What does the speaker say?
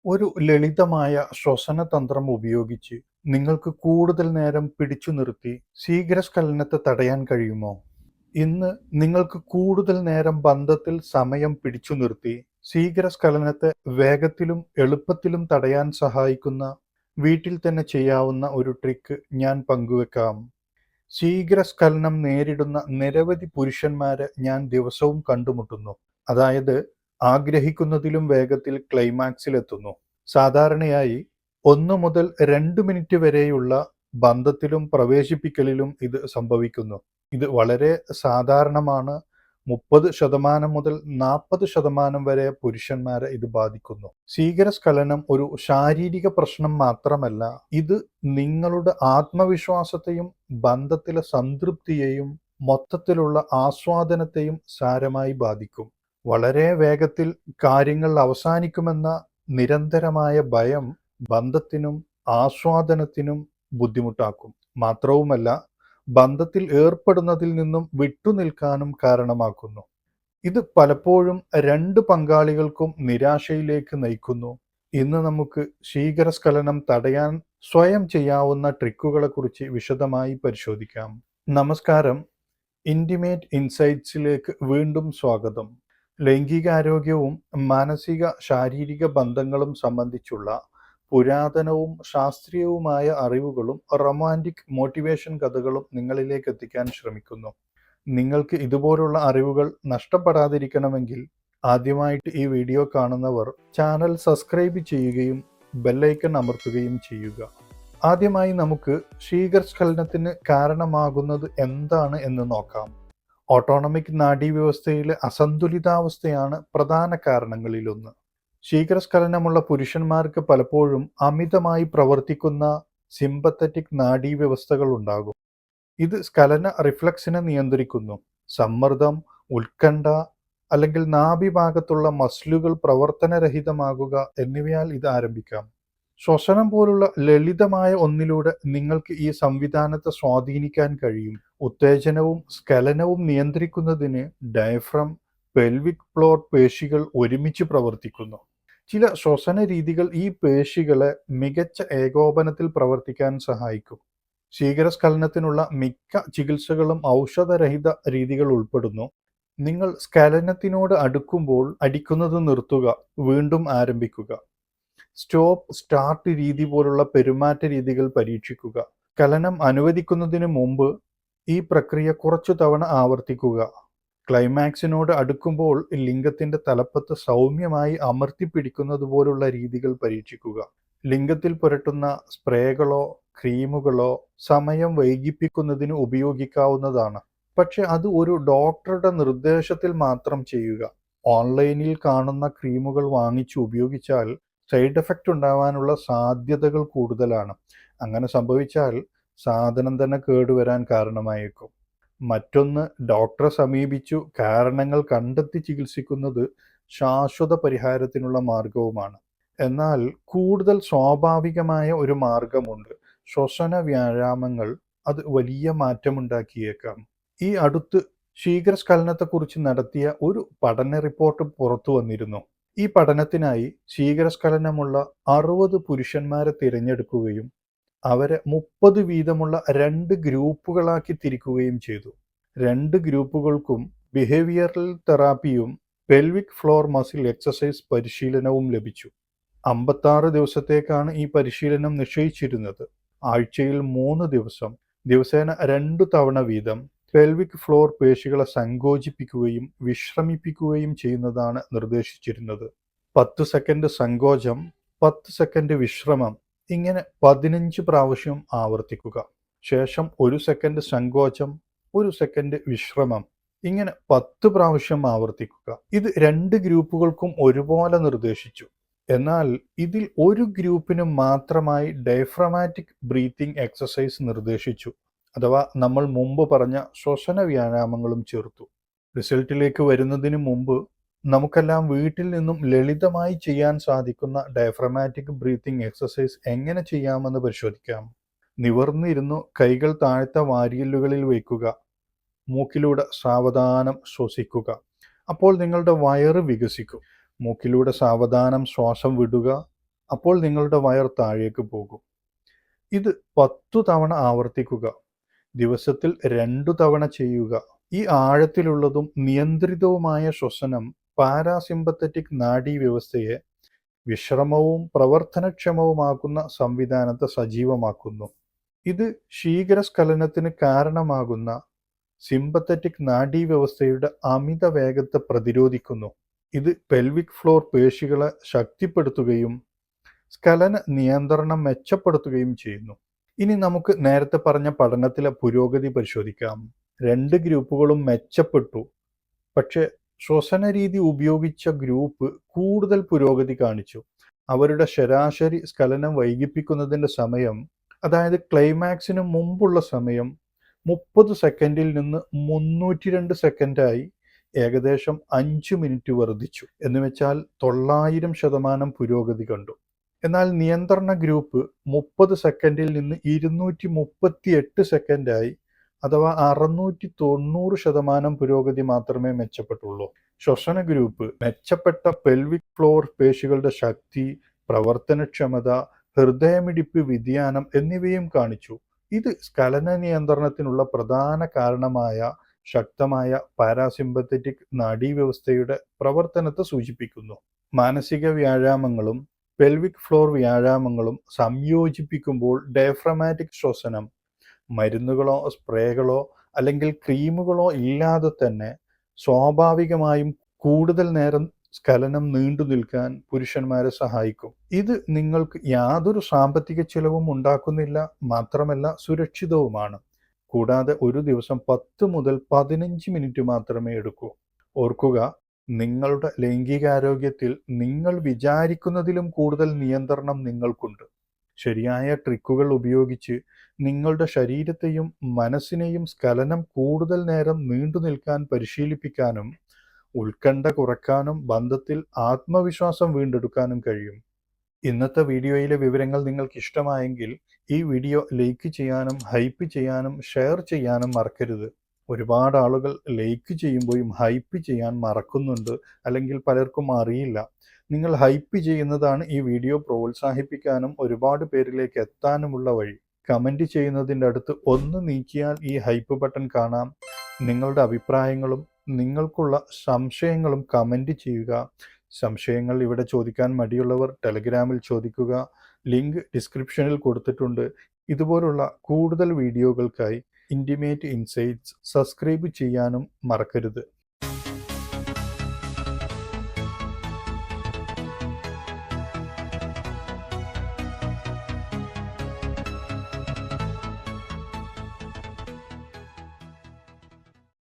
ഒരു ലളിതമായ ശ്വസനതന്ത്രം ഉപയോഗിച്ച് നിങ്ങൾക്ക് കൂടുതൽ നേരം പിടിച്ചു നിർത്തി ശീഘ്രസ്ഖലനത്തെ തടയാൻ കഴിയുമോ? ഇന്ന് നിങ്ങൾക്ക് കൂടുതൽ നേരം ബന്ധത്തിൽ സമയം പിടിച്ചു നിർത്തി ശീഘ്രസ്ഖലനത്തെ വേഗത്തിലും എളുപ്പത്തിലും തടയാൻ സഹായിക്കുന്ന വീട്ടിൽ തന്നെ ചെയ്യാവുന്ന ഒരു ട്രിക്ക് ഞാൻ പങ്കുവെക്കാം. ശീഘ്രസ്ഖലനം നേരിടുന്ന നിരവധി പുരുഷന്മാരെ ഞാൻ ദിവസവും കണ്ടുമുട്ടുന്നു. അതായത് ആഗ്രഹിക്കുന്നതിലും വേഗത്തിൽ ക്ലൈമാക്സിലെത്തുന്നു. സാധാരണയായി 1 മുതൽ 2 മിനിറ്റ് വരെയുള്ള ബന്ധത്തിലും പ്രവേശിപ്പിക്കലിലും ഇത് സംഭവിക്കുന്നു. ഇത് വളരെ സാധാരണമാണ്. 30% മുതൽ 40% വരെ പുരുഷന്മാരെ ഇത് ബാധിക്കുന്നു. ശീഘ്രസ്ഖലനം ഒരു ശാരീരിക പ്രശ്നം മാത്രമല്ല, ഇത് നിങ്ങളുടെ ആത്മവിശ്വാസത്തെയും ബന്ധത്തിലെ സംതൃപ്തിയെയും മൊത്തത്തിലുള്ള ആസ്വാദനത്തെയും സാരമായി ബാധിക്കും. വളരെ വേഗത്തിൽ കാര്യങ്ങൾ അവസാനിക്കുമെന്ന നിരന്തരമായ ഭയം ബന്ധത്തിനും ആസ്വാദനത്തിനും ബുദ്ധിമുട്ടാക്കും. മാത്രവുമല്ല, ബന്ധത്തിൽ ഏർപ്പെടുന്നതിൽ നിന്നും വിട്ടുനിൽക്കാനും കാരണമാക്കുന്നു. ഇത് പലപ്പോഴും 2 പങ്കാളികൾക്കും നിരാശയിലേക്ക് നയിക്കുന്നു. ഇന്ന് നമുക്ക് ശീഘ്രസ്ഖലനം തടയാൻ സ്വയം ചെയ്യാവുന്ന ട്രിക്കുകളെക്കുറിച്ച് വിശദമായി പരിശോധിക്കാം. നമസ്കാരം. ഇന്റിമേറ്റ് ഇൻസൈറ്റ്സിലേക്ക് വീണ്ടും സ്വാഗതം. ലൈംഗികാരോഗ്യവും മാനസിക ശാരീരിക ബന്ധങ്ങളും സംബന്ധിച്ചുള്ള പുരാതനവും ശാസ്ത്രീയവുമായ അറിവുകളും റൊമാന്റിക് മോട്ടിവേഷൻ കഥകളും നിങ്ങളിലേക്ക് എത്തിക്കാൻ ശ്രമിക്കുന്നു. നിങ്ങൾക്ക് ഇതുപോലുള്ള അറിവുകൾ നഷ്ടപ്പെടാതിരിക്കണമെങ്കിൽ ആദ്യമായിട്ട് ഈ വീഡിയോ കാണുന്നവർ ചാനൽ സബ്സ്ക്രൈബ് ചെയ്യുകയും ബെല്ലൈക്കൺ അമർത്തുകയും ചെയ്യുക. ആദ്യമായി നമുക്ക് ശീഘ്രസ്ഖലനത്തിന് കാരണമാകുന്നത് എന്താണ് എന്ന് നോക്കാം. ഓട്ടോണമിക് നാഡീവ്യവസ്ഥയിലെ അസന്തുലിതാവസ്ഥയാണ് പ്രധാന കാരണങ്ങളിലൊന്ന്. ശീഘ്രസ്ഖലനമുള്ള പുരുഷന്മാർക്ക് പലപ്പോഴും അമിതമായി പ്രവർത്തിക്കുന്ന സിമ്പത്തറ്റിക് നാഡീവ്യവസ്ഥകൾ ഉണ്ടാകും. ഇത് സ്ഖലന റിഫ്ലക്സിനെ നിയന്ത്രിക്കുന്നു. സമ്മർദ്ദം, ഉത്കണ്ഠ അല്ലെങ്കിൽ നാഭിഭാഗത്തുള്ള മസിലുകൾ പ്രവർത്തനരഹിതമാകുക എന്നിവയാൽ ഇത് ആരംഭിക്കാം. ശ്വസനം പോലുള്ള ലളിതമായ ഒന്നിലൂടെ നിങ്ങൾക്ക് ഈ സംവിധാനത്തെ സ്വാധീനിക്കാൻ കഴിയും. ഉത്തേജനവും സ്ഖലനവും നിയന്ത്രിക്കുന്നതിന് ഡയഫ്രം, പെൽവിക് ഫ്ലോർ പേശികൾ ഒരുമിച്ച് പ്രവർത്തിക്കുന്നു. ചില ശ്വസന രീതികൾ ഈ പേശികളെ മികച്ച ഏകോപനത്തിൽ പ്രവർത്തിക്കാൻ സഹായിക്കും. ശീഘ്രസ്ഖലനത്തിനുള്ള മിക്ക ചികിത്സകളും ഔഷധരഹിത രീതികൾ ഉൾപ്പെടുന്നു. നിങ്ങൾ സ്ഖലനത്തിനോട് അടുക്കുമ്പോൾ അടിക്കുന്നത് നിർത്തുക, വീണ്ടും ആരംഭിക്കുക. സ്റ്റോപ്പ് സ്റ്റാർട്ട് രീതി പോലുള്ള പെരുമാറ്റ രീതികൾ പരീക്ഷിക്കുക. സ്ഖലനം അനുവദിക്കുന്നതിന് മുമ്പ് ഈ പ്രക്രിയ കുറച്ചു തവണ ആവർത്തിക്കുക. ക്ലൈമാക്സിനോട് അടുക്കുമ്പോൾ ലിംഗത്തിന്റെ തലപ്പത്ത് സൗമ്യമായി അമർത്തിപ്പിടിക്കുന്നത് പോലുള്ള രീതികൾ പരീക്ഷിക്കുക. ലിംഗത്തിൽ പുരട്ടുന്ന സ്പ്രേകളോ ക്രീമുകളോ സമയം വൈകിപ്പിക്കുന്നതിന് ഉപയോഗിക്കാവുന്നതാണ്. പക്ഷെ അത് ഒരു ഡോക്ടറുടെ നിർദ്ദേശത്തിൽ മാത്രം ചെയ്യുക. ഓൺലൈനിൽ കാണുന്ന ക്രീമുകൾ വാങ്ങിച്ച് ഉപയോഗിച്ചാൽ സൈഡ് എഫക്റ്റ് ഉണ്ടാവാനുള്ള സാധ്യതകൾ കൂടുതലാണ്. അങ്ങനെ സംഭവിച്ചാൽ സാധനം തന്നെ കേടുവരാൻ കാരണമായേക്കും. മറ്റൊന്ന്, ഡോക്ടറെ സമീപിച്ചു കാരണങ്ങൾ കണ്ടെത്തി ചികിത്സിക്കുന്നത് ശാശ്വത പരിഹാരത്തിനുള്ള മാർഗവുമാണ്. എന്നാൽ കൂടുതൽ സ്വാഭാവികമായ ഒരു മാർഗമുണ്ട്. ശ്വസന വ്യായാമങ്ങൾ. അത് വലിയ മാറ്റമുണ്ടാക്കിയേക്കാം. ഈ അടുത്ത് ശീഘ്രസ്ഖലനത്തെക്കുറിച്ച് നടത്തിയ ഒരു പഠന റിപ്പോർട്ട് പുറത്തു വന്നിരുന്നു. ഈ പഠനത്തിനായി ശീഘ്രസ്ഖലനമുള്ള 60 പുരുഷന്മാരെ തിരഞ്ഞെടുക്കുകയും അവരെ 30 വീതമുള്ള 2 ഗ്രൂപ്പുകളാക്കി തിരിക്കുകയും ചെയ്തു. 2 ഗ്രൂപ്പുകൾക്കും ബിഹേവിയറൽ തെറാപ്പിയും പെൽവിക് ഫ്ലോർ മസിൽ എക്സസൈസ് പരിശീലനവും ലഭിച്ചു. 56 ദിവസത്തേക്കാണ് ഈ പരിശീലനം നിശ്ചയിച്ചിരുന്നത്. ആഴ്ചയിൽ 3 ദിവസം ദിവസേന 2 തവണ വീതം പെൽവിക് ഫ്ലോർ പേശികളെ സങ്കോചിപ്പിക്കുകയും വിശ്രമിപ്പിക്കുകയും ചെയ്യുന്നതാണ് നിർദ്ദേശിച്ചിരുന്നത്. 10 സെക്കൻഡ് സങ്കോചം, 10 സെക്കൻഡ് വിശ്രമം, ഇങ്ങനെ 15 പ്രാവശ്യം ആവർത്തിക്കുക. ശേഷം 1 സെക്കൻഡ് സങ്കോചം, 1 സെക്കൻഡ് വിശ്രമം, ഇങ്ങനെ 10 പ്രാവശ്യം ആവർത്തിക്കുക. ഇത് 2 ഗ്രൂപ്പുകൾക്കും ഒരുപോലെ നിർദ്ദേശിച്ചു. എന്നാൽ ഇതിൽ ഒരു ഗ്രൂപ്പിന് മാത്രമായി ഡയഫ്രമാറ്റിക് ബ്രീത്തിങ് എക്സസൈസ് നിർദ്ദേശിച്ചു. അഥവാ നമ്മൾ മുമ്പ് പറഞ്ഞ ശ്വസന വ്യായാമങ്ങളും ചേർത്തു. റിസൾട്ടിലേക്ക് വരുന്നതിന് മുമ്പ് നമുക്കെല്ലാം വീട്ടിൽ നിന്നും ലളിതമായി ചെയ്യാൻ സാധിക്കുന്ന ഡയഫ്രമാറ്റിക് ബ്രീത്തിങ് എക്സസൈസ് എങ്ങനെ ചെയ്യാമെന്ന് പരിശോധിക്കാം. നിവർന്നിരുന്നു കൈകൾ താഴത്തെ വാരിയെല്ലുകളിൽ വയ്ക്കുക. മൂക്കിലൂടെ സാവധാനം ശ്വസിക്കുക. അപ്പോൾ നിങ്ങളുടെ വയറ് വികസിക്കും. മൂക്കിലൂടെ സാവധാനം ശ്വാസം വിടുക. അപ്പോൾ നിങ്ങളുടെ വയർ താഴേക്ക് പോകും. ഇത് 10 തവണ ആവർത്തിക്കുക. ദിവസത്തിൽ 2 തവണ ചെയ്യുക. ഈ ആഴത്തിലുള്ളതും നിയന്ത്രിതവുമായ ശ്വസനം പാരാസിമ്പത്തറ്റിക് നാഡീവ്യവസ്ഥയെ വിശ്രമവും പ്രവർത്തനക്ഷമവുമാക്കുന്ന സംവിധാനത്തെ സജീവമാക്കുന്നു. ഇത് ശീഘ്രസ്ഖലനത്തിന് കാരണമാകുന്ന സിമ്പത്തറ്റിക് നാഡീവ്യവസ്ഥയുടെ അമിത വേഗത്തെ പ്രതിരോധിക്കുന്നു. ഇത് പെൽവിക് ഫ്ലോർ പേശികളെ ശക്തിപ്പെടുത്തുകയും സ്ഖലന നിയന്ത്രണം മെച്ചപ്പെടുത്തുകയും ചെയ്യുന്നു. ഇനി നമുക്ക് നേരത്തെ പറഞ്ഞ പഠനത്തിലെ പുരോഗതി പരിശോധിക്കാം. 2 ഗ്രൂപ്പുകളും മെച്ചപ്പെട്ടു. പക്ഷേ ശ്വസനരീതി ഉപയോഗിച്ച ഗ്രൂപ്പ് കൂടുതൽ പുരോഗതി കാണിച്ചു. അവരുടെ ശരാശരി സ്ഖലനം വൈകിപ്പിക്കുന്നതിൻ്റെ സമയം, അതായത് ക്ലൈമാക്സിന് മുമ്പുള്ള സമയം 30 സെക്കൻഡിൽ നിന്ന് 302 സെക്കൻഡായി ഏകദേശം 5 മിനിറ്റ് വർദ്ധിച്ചു. എന്നുവെച്ചാൽ 900% പുരോഗതി കണ്ടു. എന്നാൽ നിയന്ത്രണ ഗ്രൂപ്പ് 30 സെക്കൻഡിൽ നിന്ന് 238 സെക്കൻഡായി, അഥവാ 690% പുരോഗതി മാത്രമേ മെച്ചപ്പെട്ടുള്ളൂ. ശ്വസന ഗ്രൂപ്പ് മെച്ചപ്പെട്ട പെൽവിക് ഫ്ലോർ പേശികളുടെ ശക്തി, പ്രവർത്തനക്ഷമത, ഹൃദയമിടിപ്പ് വ്യതിയാനം എന്നിവയും കാണിച്ചു. ഇത് സ്ഖലന നിയന്ത്രണത്തിനുള്ള പ്രധാന കാരണമായ ശക്തമായ പാരാസിമ്പത്തറ്റിക് നാഡീവ്യവസ്ഥയുടെ പ്രവർത്തനത്തെ സൂചിപ്പിക്കുന്നു. മാനസിക വ്യായാമങ്ങളും പെൽവിക് ഫ്ലോർ വ്യായാമങ്ങളും സംയോജിപ്പിക്കുമ്പോൾ ഡയഫ്രമാറ്റിക് ശ്വസനം മരുന്നുകളോ സ്പ്രേകളോ അല്ലെങ്കിൽ ക്രീമുകളോ ഇല്ലാതെ തന്നെ സ്വാഭാവികമായും കൂടുതൽ നേരം സ്ഖലനം നീണ്ടു നിൽക്കാൻ പുരുഷന്മാരെ സഹായിക്കും. ഇത് നിങ്ങൾക്ക് യാതൊരു സാമ്പത്തിക ചെലവും ഉണ്ടാക്കുന്നില്ല, മാത്രമല്ല സുരക്ഷിതവുമാണ്. കൂടാതെ ഒരു ദിവസം 10 മുതൽ 15 മിനിറ്റ് മാത്രമേ എടുക്കൂ. ഓർക്കുക, നിങ്ങളുടെ ലൈംഗികാരോഗ്യത്തിൽ നിങ്ങൾ വിചാരിക്കുന്നതിലും കൂടുതൽ നിയന്ത്രണം നിങ്ങൾക്കുണ്ട്. ശരിയായ ട്രിക്കുകൾ ഉപയോഗിച്ച് നിങ്ങളുടെ ശരീരത്തെയും മനസ്സിനെയും സ്ഖലനം കൂടുതൽ നേരം നീണ്ടു നിൽക്കാൻ പരിശീലിപ്പിക്കാനും ഉത്കണ്ഠ കുറയ്ക്കാനും ബന്ധത്തിൽ ആത്മവിശ്വാസം വീണ്ടെടുക്കാനും കഴിയും. ഇന്നത്തെ വീഡിയോയിലെ വിവരങ്ങൾ നിങ്ങൾക്ക് ഇഷ്ടമായെങ്കിൽ ഈ വീഡിയോ ലൈക്ക് ചെയ്യാനും ഹൈപ്പ് ചെയ്യാനും ഷെയർ ചെയ്യാനും മറക്കരുത്. ഒരുപാട് ആളുകൾ ലൈക്ക് ചെയ്യുമ്പോഴും ഹൈപ്പ് ചെയ്യാൻ മറക്കുന്നുണ്ട്, അല്ലെങ്കിൽ പലർക്കും അറിയില്ല. നിങ്ങൾ ഹൈപ്പ് ചെയ്യുന്നതാണ് ഈ വീഡിയോ പ്രോത്സാഹിപ്പിക്കാനും ഒരുപാട് പേരിലേക്ക് എത്താനുമുള്ള വഴി. കമൻറ്റ് ചെയ്യുന്നതിൻ്റെ അടുത്ത് ഒന്ന് നീക്കിയാൽ ഈ ഹൈപ്പ് ബട്ടൺ കാണാം. നിങ്ങളുടെ അഭിപ്രായങ്ങളും നിങ്ങൾക്കുള്ള സംശയങ്ങളും കമൻറ്റ് ചെയ്യുക. സംശയങ്ങൾ ഇവിടെ ചോദിക്കാൻ മടിയുള്ളവർ ടെലഗ്രാമിൽ ചോദിക്കുക. ലിങ്ക് ഡിസ്ക്രിപ്ഷനിൽ കൊടുത്തിട്ടുണ്ട്. ഇതുപോലുള്ള കൂടുതൽ വീഡിയോകൾക്കായി ഇൻറ്റിമേറ്റ് ഇൻസൈറ്റ്സ് സബ്സ്ക്രൈബ് ചെയ്യാനും മറക്കരുത്.